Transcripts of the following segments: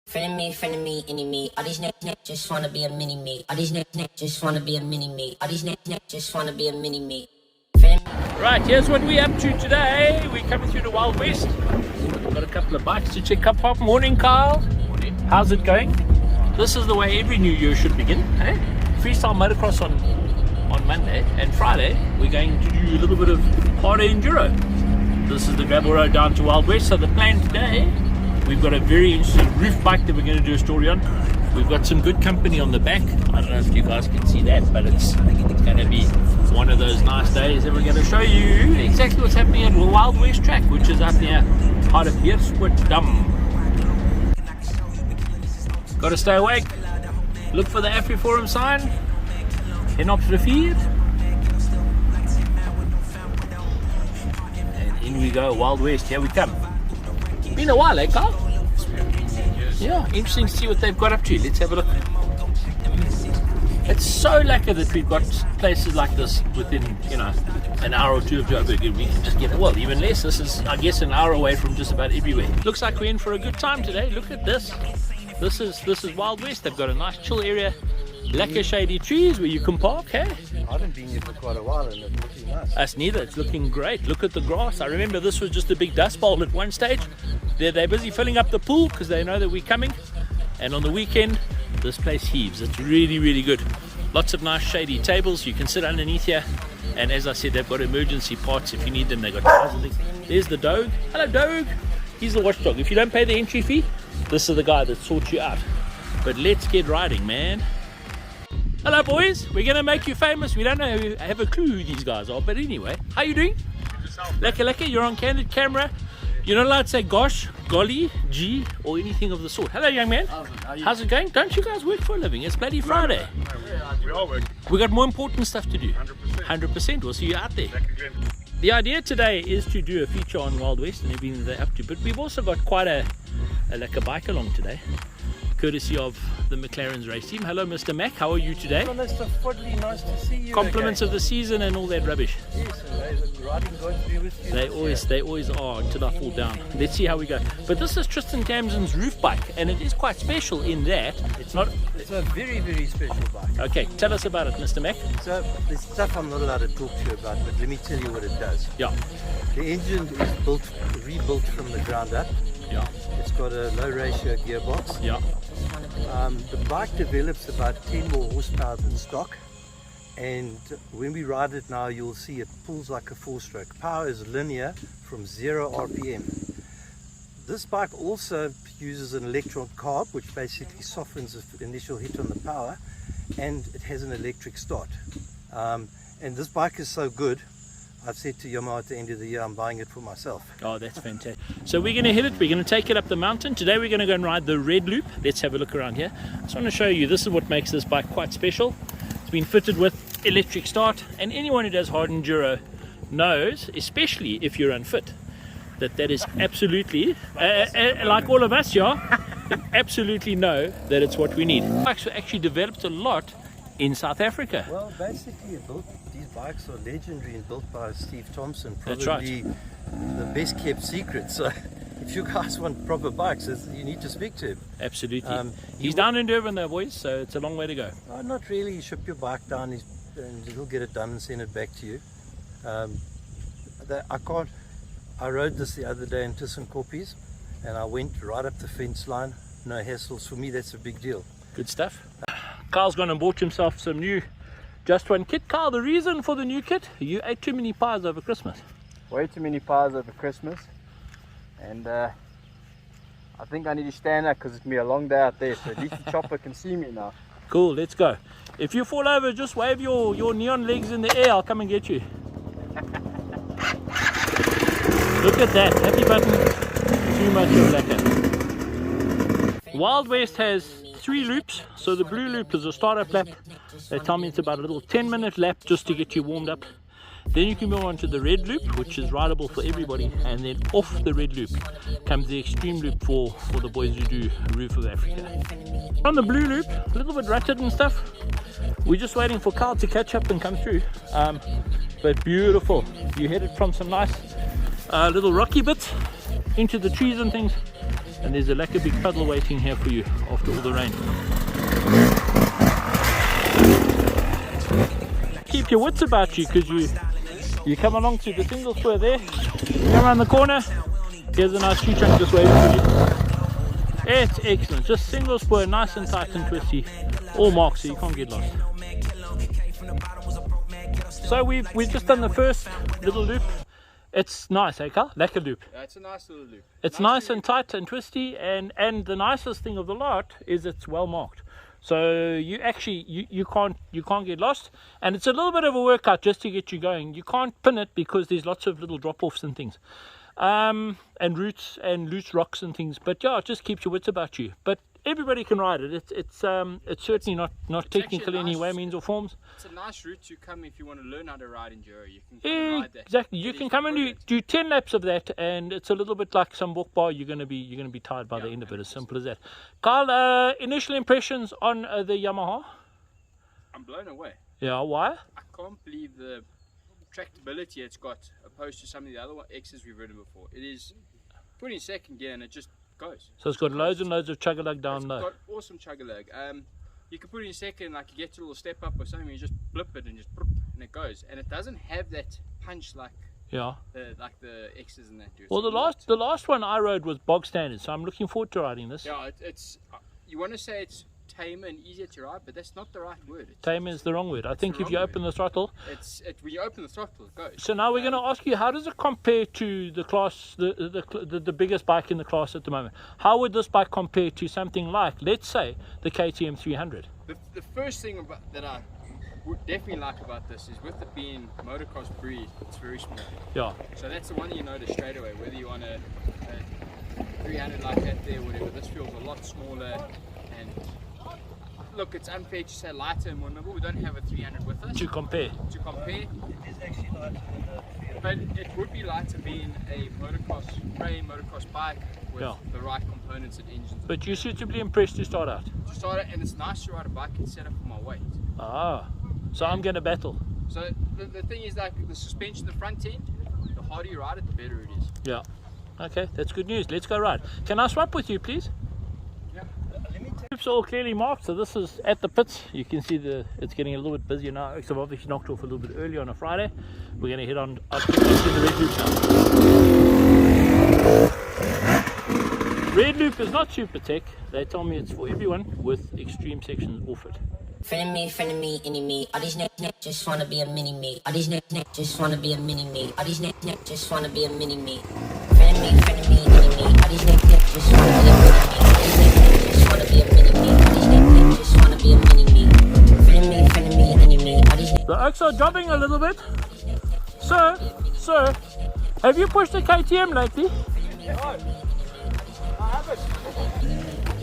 Friend of me, enemy. All these niggas just wanna be a mini me. All these niggas just wanna be a mini me. All these niggas just wanna be a mini me. Right, here's what we're up to today. We're coming through the Wild West. Got a couple of bikes to check up. Morning, Kyle. Morning. How's it going? This is the way every new year should begin. Eh? Freestyle motocross on Monday, and Friday we're going to do a little bit of harder enduro. This is the gravel road down to Wild West. So the plan today, we've got a very interesting roof bike that we're going to do a story on. We've got some good company on the back. I don't know if you guys can see that, but it's going to be one of those nice days, and we're going to show you exactly what's happening at the Wild West track, which is up near Hardebeerspoortdam. Got to stay awake. Look for the AfriForum sign. Head up to the field. And in we go, Wild West. Here we come. Been a while, eh, Carl? Yeah, interesting to see what they've got up to. Let's have a look. It's so lucky that we've got places like this within, an hour or two of Joburg. We can just get, well, even less. This is, I guess, an hour away from just about everywhere. Looks like we're in for a good time today. Look at this. This is Wild West. They've got a nice chill area. Lekker shady trees where you can park, hey? I haven't been here for quite a while and it's looking nice. Us neither, it's looking great. Look at the grass. I remember this was just a big dust bowl at one stage. They're busy filling up the pool because they know that we're coming. And on the weekend, this place heaves. It's really, really good. Lots of nice shady tables. You can sit underneath here. And as I said, they've got emergency parts if you need them. They've got tires and things. There's the dog. Hello, dog. He's the watchdog. If you don't pay the entry fee, this is the guy that sorts you out. But let's get riding, man. Hello boys, we're gonna make you famous. We don't have a clue who these guys are, but anyway, how you doing? Lekker, you're on candid camera. You're not allowed to say gosh, golly, gee, or anything of the sort. Hello young man, how's it going? Don't you guys work for a living? It's bloody Friday. We all work. We got more important stuff to do. 100%, we'll see you out there. The idea today is to do a feature on Wild West and everything they're up to, but we've also got quite a bike along today, courtesy of the McLaren's race team. Hello Mr. Mac, how are you today? Well, Mr. Fodley, nice to see you. Compliments of the season and all that rubbish. Yes, and riding going to be with you. They always are until I fall down. Let's see how we go. But this is Tristan Tamsin's roof bike, and it is quite special in that it's a very, very special bike. Okay, tell us about it, Mr. Mac. So there's stuff I'm not allowed to talk to you about, but let me tell you what it does. Yeah. The engine is rebuilt from the ground up. Yeah. It's got a low ratio gearbox. Yeah. The bike develops about 10 more horsepower than stock, and when we ride it now you'll see it pulls like a 4-stroke. Power is linear from 0 RPM. This bike also uses an electron carb, which basically softens the initial hit on the power, and it has an electric start. And this bike is so good, I've said to Yamaha at the end of the year I'm buying it for myself. Oh, that's fantastic. So we're going to hit it. We're going to take it up the mountain. Today we're going to go and ride the red loop. Let's have a look around here. I just want to show you, this is what makes this bike quite special. It's been fitted with electric start, and anyone who does hard enduro knows, especially if you're unfit, that is absolutely, like all of us, yeah, absolutely know that it's what we need. Bikes were actually developed a lot in South Africa. Well, basically these bikes are legendary and built by Steve Thompson. That's probably right. The best kept secret. So if you guys want proper bikes, you need to speak to him. Absolutely. He's down in Durban though, boys, so it's a long way to go. Not really. You ship your bike down and he'll get it done and send it back to you. I rode this the other day in ThyssenKoppies and I went right up the fence line. No hassles. For me, that's a big deal. Good stuff. Carl's gone and bought himself some new Just One kit. Carl, the reason for the new kit? You ate too many pies over Christmas. Way too many pies over Christmas, and I think I need to stand up because it's going to be a long day out there, so at least the chopper can see me now. Cool, let's go. If you fall over, just wave your neon legs in the air. I'll come and get you. Look at that, happy button, too much of lekker. Wild West has 3 loops. So the blue loop is a startup lap. They tell me it's about a little 10-minute lap just to get you warmed up. Then you can move on to the red loop, which is rideable for everybody, and then off the red loop comes the extreme loop for the boys who do Roof of Africa. On the blue loop, a little bit rutted and stuff. We're just waiting for Carl to catch up and come through. But beautiful. You headed from some nice little rocky bits into the trees and things. And there's a lekker big puddle waiting here for you after all the rain. Keep your wits about you, because you come along to the single spur there, come around the corner, here's a nice tree trunk just waiting for you. It's excellent, just single spur, nice and tight and twisty, all marked so you can't get lost. So we've just done the first little loop. It's nice, eh Carl? Lekker loop. Yeah, it's a nice little loop. It's nice and tight and twisty, and the nicest thing of the lot is it's well marked. So you actually you can't get lost, and it's a little bit of a workout just to get you going. You can't pin it because there's lots of little drop-offs and things, and roots and loose rocks and things. But yeah, it just keeps your wits about you. But everybody can ride it. It's certainly not technical in any way, means or forms. It's a nice route to come if you want to learn how to ride enduro. You can come and ride that. Exactly. You can come and do 10 laps of that, and it's a little bit like some walk bar. You're gonna be tired by the end of it. As simple as that. Carl, initial impressions on the Yamaha? I'm blown away. Yeah. Why? I can't believe the tractability it's got opposed to some of the other X's we've ridden before. It is put in second gear and it just goes. So it's got loads and loads of chug-a-lug down low. It's got awesome chug-a-lug. You can put it in second, like you get to a little step up or something, you just blip it and just and it goes. And it doesn't have that punch like the X's and that do. Well, the last one I rode was bog standard, so I'm looking forward to riding this. Yeah, it's you want to say it's tamer and easier to ride, but that's not the right word. Tamer is the wrong word. I think if you open the throttle, when you open the throttle, it goes. So now we're going to ask you, how does it compare to the class, the biggest bike in the class at the moment? How would this bike compare to something like, let's say, the KTM 300? The first thing that I would definitely like about this is, with it being motocross breed, it's very small. Yeah. So that's the one you notice straight away, whether you want a 300 like that there, whatever. This feels a lot smaller, and look, it's unfair to say lighter and more nimble. We don't have a 300 with us. To compare. It is actually lighter than the 300. But it would be lighter being a motocross bike with the right components and engines. But you're suitably impressed to start out? To start out, and it's nice to ride a bike and set up for my weight. Ah, so I'm going to battle. So the thing is, like the suspension, the front end, the harder you ride it, the better it is. Yeah. Okay, that's good news. Let's go ride. Can I swap with you, please? Loops are all clearly marked, so this is at the pits. You can see it's getting a little bit busier now. I've obviously knocked off a little bit early on a Friday. We're going to head on up to the red loop now. Red loop is not super tech. They tell me it's for everyone with extreme sections off it. Friend of me, any me. All these neck just wanna be a mini me. All these neck just wanna be a mini me. All these neck just wanna be a mini me. Friend of me, any me. All these neck just wanna be a mini me. All these neck just wanna be a mini me. All these neck just wanna be a mini me. Friend of me, any me. All these neck. The oaks are dropping a little bit. Sir, have you pushed the KTM lately?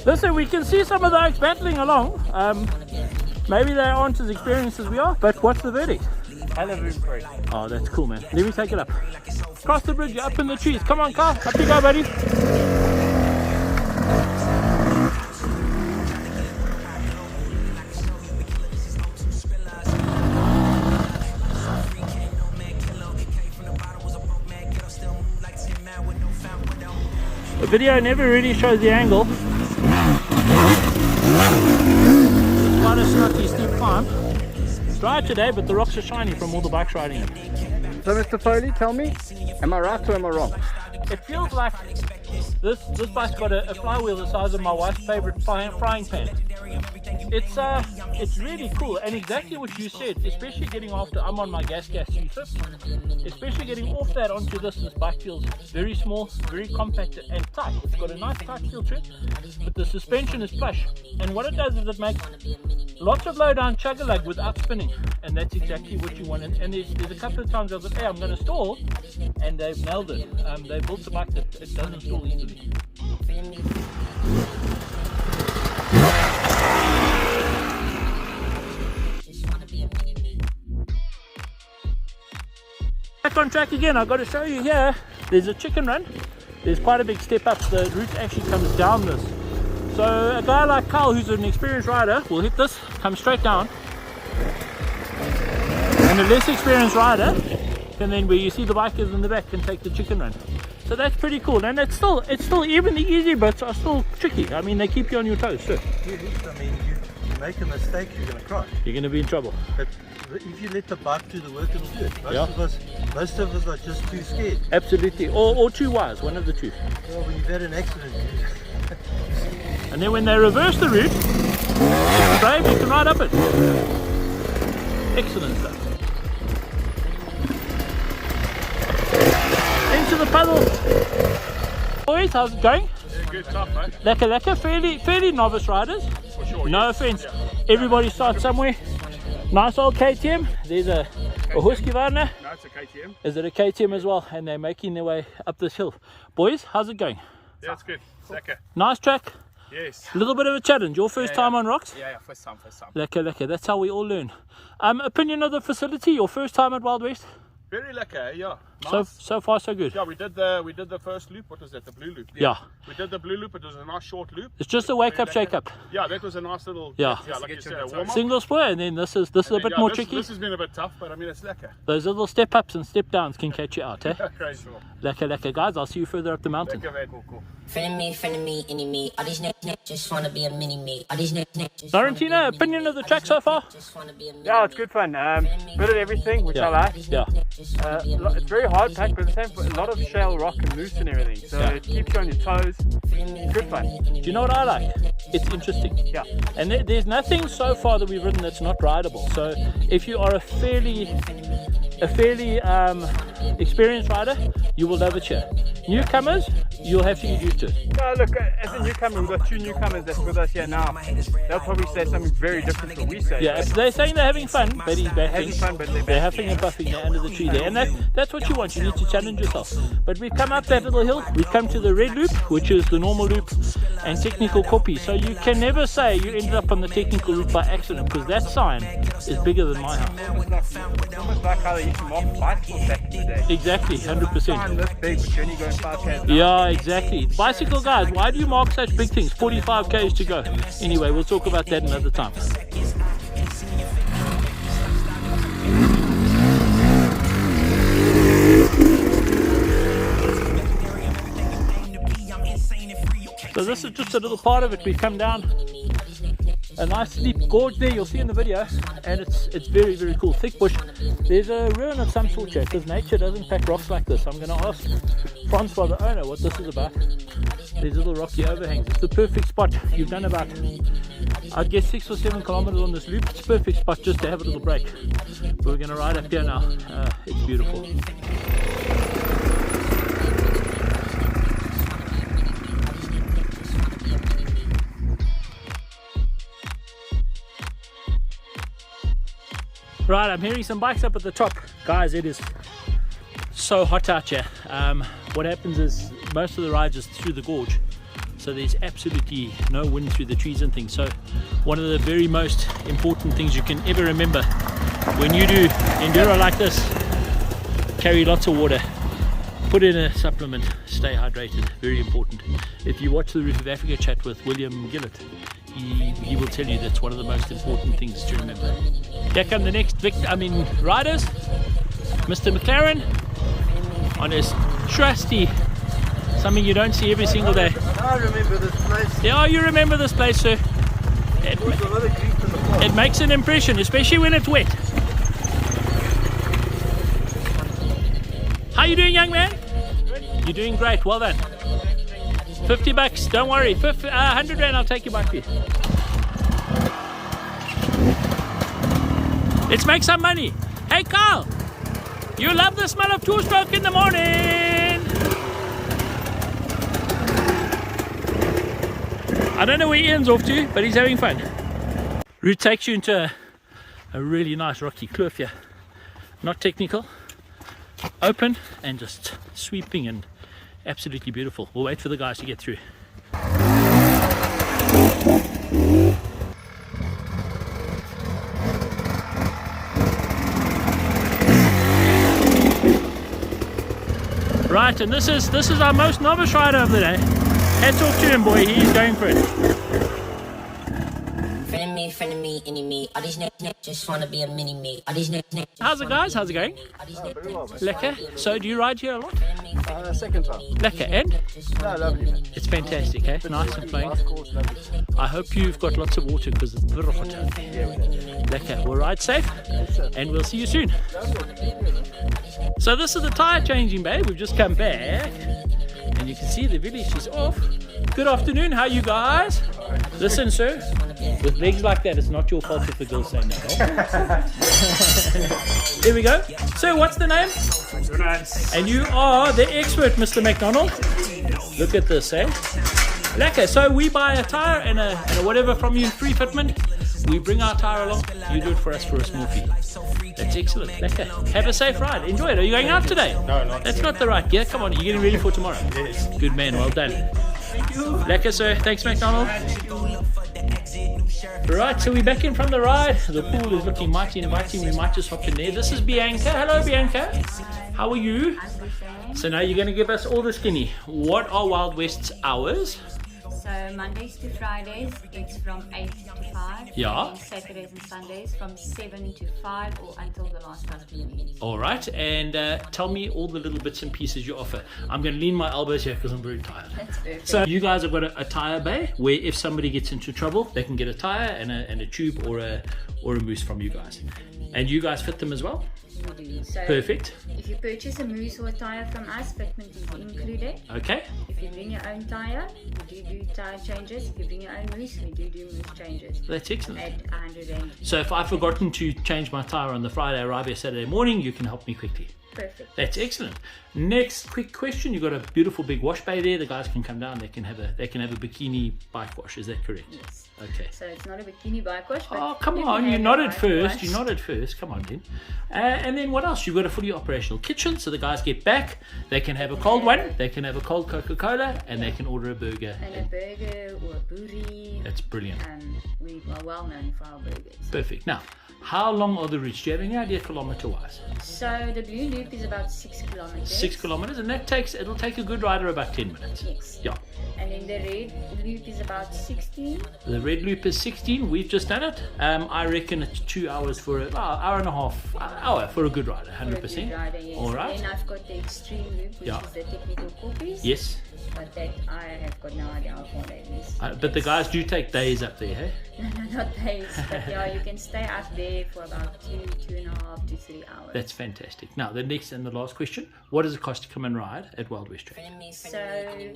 Listen, we can see some of the oaks battling along. Maybe they aren't as experienced as we are, but what's the verdict? I love room for it. Oh, that's cool, man. Let me take it up. Cross the bridge, you're up in the trees. Come on, Carl. Up you go, buddy. The video never really shows the angle. It's quite a snotty steep climb. It's dry today, but the rocks are shiny from all the bikes riding it. So Mr. Foley, tell me, am I right or am I wrong? It feels like this bike's got a flywheel the size of my wife's favorite frying pan. It's really cool, and exactly what you said, especially getting after, I'm on my gas 350, especially getting off that onto this bike feels very small, very compact and tight. It's got a nice tight feel to it, but the suspension is plush, and what it does is it makes lots of low down chug-a-lug without spinning, and that's exactly what you want. And there's a couple of times I was like, hey, I'm going to stall, and they've nailed it. They built a bike that it doesn't stall easily. Back on track again. I've got to show you here, there's a chicken run. There's quite a big step up. The route actually comes down this. So a guy like Carl, who's an experienced rider, will hit this, come straight down. And a less experienced rider can then, where you see the bikers in the back, can take the chicken run. So that's pretty cool, and it's still even the easy bits are still tricky. I mean, they keep you on your toes. Sure. Yeah, I mean, you make a mistake, you're going to cry. You're going to be in trouble. But if you let the bike do the work, it'll do it. Yeah. Most of us are just too scared. Absolutely, or too wise, one of the two. Well, when you've had an accident, And then when they reverse the route, it's brave, you can ride up it. Excellent stuff. Into the puddle. Boys, how's it going? Yeah, good stuff, mate. Lekker, fairly novice riders. For sure. No yes. offense. Yeah. Everybody starts somewhere. Nice old KTM. There's a Husqvarna. No, it's a KTM. Is it a KTM as well? And they're making their way up this hill. Boys, how's it going? Yeah, it's good. Lekker. Nice track. Yes. A little bit of a challenge. Your first time on rocks? Yeah, first time. Lekker. That's how we all learn. Opinion of the facility? Your first time at Wild West? Very lekker, yeah. Nice. So far so good. Yeah, we did the first loop. What was that? The blue loop. Yeah. We did the blue loop. It was a nice short loop. It's just a wake up, shake up. Yeah, that was a nice little. Yeah. like you said, a warm up. Single spur, and then this is a bit more tricky. This has been a bit tough, but I mean it's lekker. Those little step ups and step downs can catch you out, eh? Crazy. Lekker, guys. I'll see you further up the mountain. Lekker, cool. Friend of me, any me. All these niggas just wanna be a mini me. All these niggas just Laurentino, opinion of the track so far? Yeah, it's good fun. Bit of everything, which I like. Yeah. It's very hard packed, but at the same time, a lot of shale rock and loose and everything. So it keeps you on your toes. It's good fun. Do you know what I like? It's interesting. Yeah. And there's nothing so far that we've ridden that's not rideable. So if you are a fairly experienced rider, you will love it here. Newcomers, you'll have to get used to it. No, look, as a newcomer, we've got two newcomers that's with us here now. They'll probably say something very different to what we say. Yeah, so they're saying they're having fun, but he's They're backing. having fun, but they're They're huffing and puffing there under the tree there, and that's what you want. You need to challenge yourself. But we've come up that little hill. We've come to the red loop, which is the normal loop, and technical copy. So you can never say you ended up on the technical loop by accident, because that sign is bigger than my house. It's almost like how they used to mark bicycles back in the day. Exactly, 100%. Sign this big, but you're only going 5 k's. Yeah, exactly. Bicycle guys, why do you mark such big things? 45 k's to go. Anyway, we'll talk about that another time. So this is just a little part of it. We come down a nice steep gorge there, you'll see in the video, and it's very, very cool. Thick bush. There's a ruin of some sort here, because nature doesn't pack rocks like this. I'm going to ask Francois, the owner, what this is about. These little rocky overhangs. It's the perfect spot. You've done about, I'd guess, 6 or 7 kilometers on this loop. It's a perfect spot just to have a little break. We're going to ride up here now. It's beautiful. Right, I'm hearing some bikes up at the top. Guys, it is so hot out here. What happens is most of the rides is through the gorge. So there's absolutely no wind through the trees and things. So one of the very most important things you can ever remember when you do enduro like this, carry lots of water. Put in a supplement, stay hydrated, very important. If you watch the Roof of Africa chat with William Gillett, he will tell you that's one of the most important things to remember. Here come the next riders. Mr. McLaren on his trusty, something you don't see every single day. I remember this place. Yeah, you remember this place, sir. There was a lot of grief in the past. It makes an impression, especially when it's wet. How you doing, young man? You're doing great, well done. 50 bucks, don't worry. 100 rand, I'll take your bike for you. Let's make some money. Hey Carl, you love the smell of two-stroke in the morning. I don't know where Ian's off to, but he's having fun. Route takes you into a really nice rocky kloof here. Not technical, open and just sweeping and absolutely beautiful. We'll wait for the guys to get through. Right, and this is our most novice rider of the day. Hats off to him, boy, he's going for it. friend of me, enemy. All these niggas just wanna be a mini me. All these niggas How's it, guys? How's it going? Very well, mate. Lekker. So, do you ride here a lot? Second time. Lekker. And No, lovely. it's fantastic, eh? Nice and flowing. Nice course, lovely. I hope you've got lots of water because it's very hot. Lekker. We'll ride safe, and we'll see you soon. So this is the tire changing bay. We've just come back, and you can see the village is off. Good afternoon. How are you guys? Listen, sir. With legs like that, it's not your fault if the girls say no. Here we go. So, what's the name? And you are the expert, Mr. McDonald. Look at this, eh? Lekker. So we buy a tire and a whatever from you in free fitment. We bring our tire along. You do it for us for a small fee. That's excellent. Lekker. Have a safe ride. Enjoy it. Are you going out today? No, not That's not the right gear. Come on. You're getting ready for tomorrow. Yes. Good man. Well done. Lekker, sir. Thanks, McDonald. Right, so we're back in from the ride. The pool is looking mighty inviting. We might just hop in there. This is Bianca. Hello, Bianca. How are you? So now you're going to give us all the skinny. What are Wild West's hours? So Mondays to Fridays, it's from 8 to 5. Yeah. And Saturdays and Sundays from 7 to 5 or until the last customer leaves. All right, and tell me all the little bits and pieces you offer. I'm going to lean my elbows here because I'm very tired. That's perfect. So you guys have got a tire bay where if somebody gets into trouble, they can get a tire and a tube or a moose from you guys. And you guys fit them as well? We do. So Perfect. if you purchase a moose or a tire from us, fitment is included. Okay. If you bring your own tire, we do tire changes. If you bring your own moose, we do moose changes. That's excellent. At 100 rand. So if I've forgotten to change my tire on the Friday, arrive here Saturday morning, you can help me quickly. Perfect. That's excellent. Next quick question. You've got a beautiful big wash bay there. The guys can come down. They can have a bikini bike wash. Is that correct? Yes. Okay. So it's not a bikini bike wash. But Oh, come you on. can You have a nodded bike first. wash. You nodded first. Come on, then. And then what else? You've got a fully operational kitchen. So the guys get back. They can have a cold one. They can have a cold Coca-Cola. And they can order a burger. And a burger or a buri. That's brilliant. We are well known for our burgers. Perfect. Now, how long are the routes? Do you have any idea kilometer-wise? So the blue loop is about 6 kilometers. 6 kilometers. And it'll take a good rider about 10 minutes. Yes. Yeah. And then the red loop is about 16. The red loop is 16. We've just done it. I reckon it's 2 hours for hour and a half hour for a good rider, 100%. For a good rider, yes. All right. And then I've got the extreme loop, which Yeah. is the technical copies. Yes. But that I have got no idea how far that is. But the guys do take days up there, hey? No, not days. But yeah, you can stay up there for about 2.5 to 3 hours. That's fantastic. Now, the next and the last question. What does it cost to come and ride at Wild West Track? So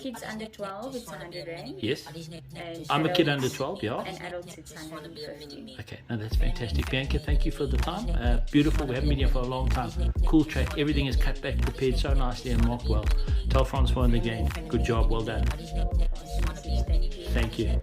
kids under 12, it's 100 rand. Yes. And I'm a kid adults- under 12, yeah. And adults, it's 150. Okay, no, that's fantastic. Bianca, thank you for the time. Beautiful. We haven't been here for a long time. Cool track. Everything is cut back, prepared so nicely and marked well. Tell Francois and the gang, good job. Well done. Thank you. Thank you.